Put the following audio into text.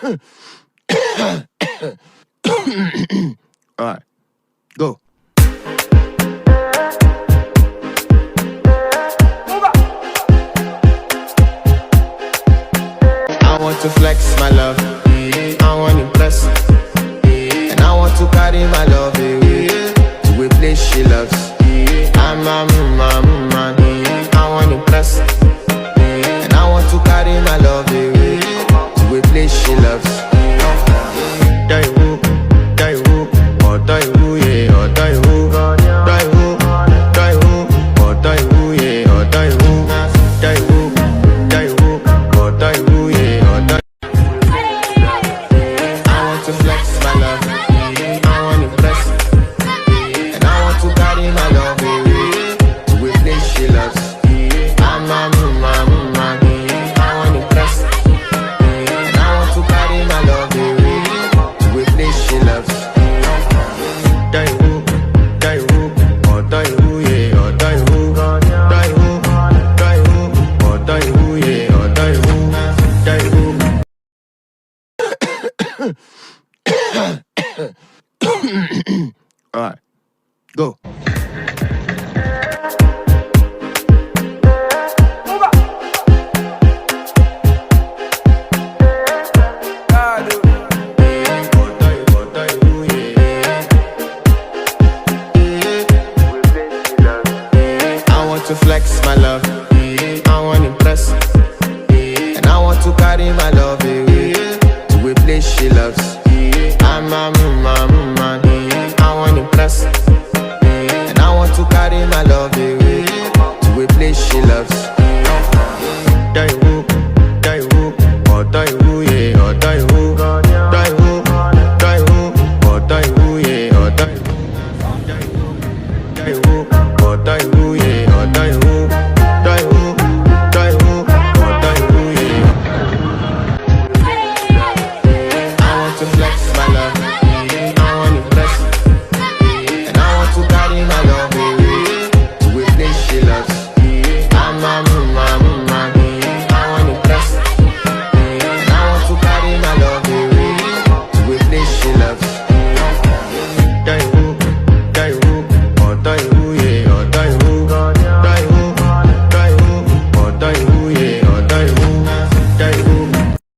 Alright, go. I want to flex my love, I want to impress, and I want to carry my love away to a place she loves. I'm a man, I want to impress, and I want to carry my love away to a place she loves. Die who, or die who, yeah, or die who, die who, or die who, yeah, or die who, die who, or die who, yeah, or die. I want to flex my love, I want to impress, and I want to carry my love away to a place she loves. I'm a man, I want to impress, and I want to carry my love away to a place she loves. Die who, or die who, yeah, or die who, or die who, yeah, or die who. Alright, go.